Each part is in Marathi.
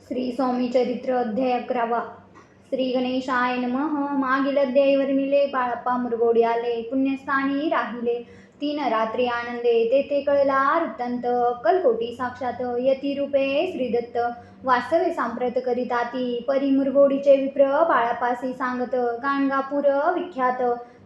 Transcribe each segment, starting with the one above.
श्री स्वामी चरित्र अध्याय 11. श्री गणेशाय नमः. मागील अध्यायी वर्णिले. बाळप्पा मुरगोडी आले, पुण्यस्थानी राहिले 3 रात्री आनंदे. तेथे कळला वृत्तांत. अक्कलकोटी साक्षात यती रूपे श्रीदत्त वास्तवे सांप्रत करिताती. परी मुरगोडीचे विप्र बाळप्पासी सांगत. गाणगापूर विख्यात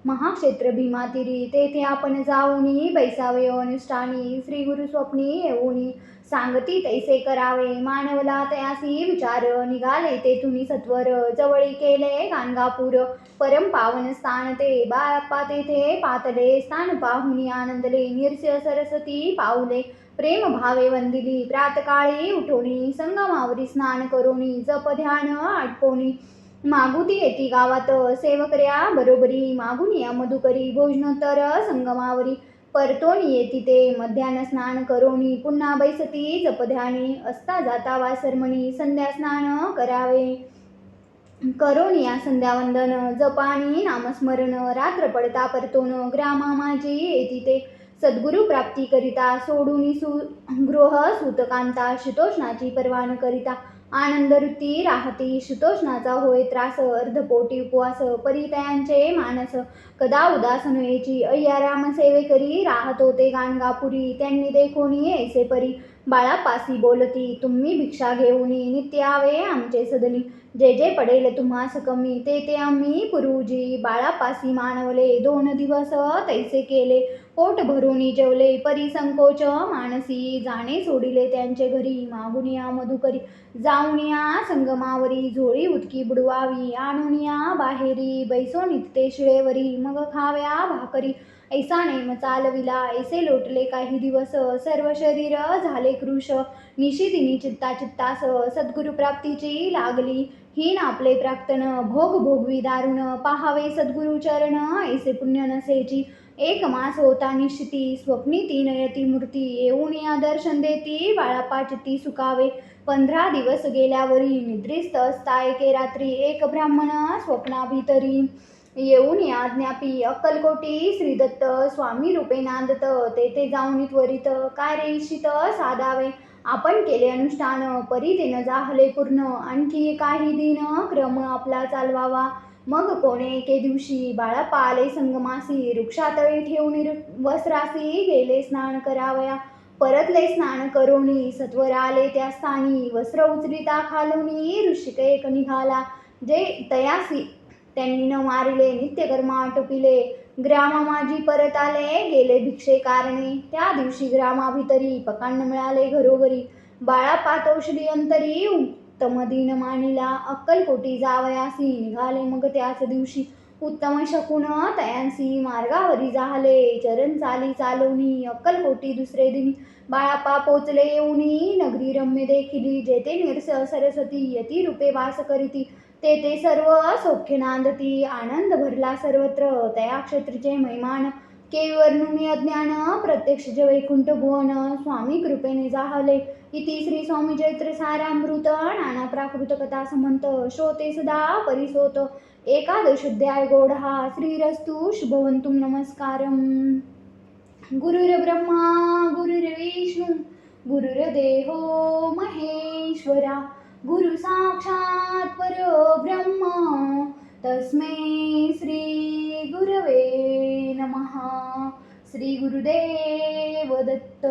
महाक्षेत्र भीमातीरी. तेथे आपण जाऊनी बैसावे अनुष्ठानी. श्री गुरु स्वप्नी येऊनी सांगती तैसे करावे. मानवला तयासी विचार. निघाले तेथुनी सत्वर. जवळी केले गाणगापूर परम पावन स्थान ते. बाळप्पा तेथे पातले. स्थान पाहुनी आनंदले. निरस्य सरस्वती पाऊले. प्रेम भावे वंदिली. प्रातकाळी उठोनी संगमावरी स्नान करोनी. जप ध्यान आटपोनी मागुती येती गावात. सेवकर्या बरोबरी मागुनिया मधुकरी. भोजनोत्तर संगमावरी परतोनी येती ते. मध्यान स्नान करोनी पुन्हा बैसती जपध्यानी. असता जाता वासरमणी संध्या स्नान करावे. करोनिया संध्यावंदन जपानी नामस्मरण. रात्र पडता परतोन ग्रामा माझी येती ते. सद्गुरु प्राप्ती करिता सोडूनी गृह सूतकांता. शीतोष्णाची पर्वा न करिता आनंद वृत्ती राहती. शीतोष्णाचा होय त्रास. अर्धपोटी उपवास परितयांचे मानस. कदा उदास नयेची. अय्याराम सेवे करी राहत होते गाणगापुरी. त्यांनी देखोनी ऐसे परी बाळापासी बोलती. तुम्ही भिक्षा घेऊनी नित्य यावे आमचे सदनी. जे जे पडेल तुम्हास कमी ते ते आम्ही पुरुजी. बाळापासी मानवले 2 दिवस तैसे केले. पोट भरूनी जेवले. परी संकोच मानसी. जाणे सोडिले त्यांचे घरी. मागुनिया मधुकरी जाऊनिया संगमावरी. झोळी उदकी बुडवावी आणुनिया बाहेरी. बैसोनी ते शिळेवरी मग खाव्या भाकरी. ऐसा नेम चालविला ऐसे लोटले काही दिवस. सर्व शरीर झाले कृश. निशिदिनी चित्ता चित्तास सद्गुरु प्राप्तीची लागली. हीन आपले प्राक्तन भोग भोगवी दारुण. पाहावे सद्गुरु चरण ऐसे पुण्य नसेची. 1 मास होता निश्चिती. स्वप्नी 3 यती मूर्ती. येऊन या दर्शन देती बाळाप्पा चित्ती सुखावे. 15 दिवस गेल्यावरी निद्रिस्त असता एके रात्री. एक ब्राह्मण स्वप्नाभितरी येऊन या ज्ञापी. अक्कलकोटी श्रीदत्त स्वामी रूपे नांदत. तेथे जाऊन त्वरित कार्य साधावे. आपण केले अनुष्ठान परी ते न जाहले पूर्ण. आणखी काही दिन क्रम आपला चालवावा. मग कोणे एके दिवशी बाळप्पा आले संगमासी. वृक्षातळी ठेवून वस्त्रासी गेले स्नान करावया. परतले स्नान करोनी सत्वर आले त्या स्थानी. वस्त्र उचलिता खालोनी ऋषिक एक निघाला. जे तयासी त्यांनी न मारिले नित्यकर्म आटोपिले. ग्रामा माझी परत आले गेले भिक्षे कारणे. त्या दिवशी ग्रामाभितरी पकान्न मिळाले घरोघरी. बाळाप्पा औषधी अंतरी उत्तम दिन मानिला. अक्कलकोटी जावयासी निघाले मग त्याच दिवशी. उत्तम शकुन तयांसी मार्गावरी जाहले. चरण चाली चालोनी अक्कलकोटी दुसरे दिनी. बाळाप्पा पोचले येऊनी नगरी रम्य देखिली. जेथे निरस सरस्वती यती रूपे वास करीती. तेथे सर्व सौख्य नांदती. आनंद भरला सर्वत्र तया क्षत्रीचे महिमान. केविवर्णुनी अज्ञान प्रत्यक्ष जे वैकुंठ भुवन. स्वामी कृपेने जाहले. इति श्री स्वामी चरित्र सारामृत. नाना प्राकृत कथा समंत. श्रोते सदा परिसोत. एकादशोध्याय गौडहा. श्रीरस्तु शुभवंतु. नमस्कारम. गुरुर्ब्रह्मा गुरुर्विष्णू गुरुर्देहो महेश्वरा. गुरु साक्षात परब्रह्म तस्मै श्री गुरवे नमः. श्री गुरुदेव दत्त.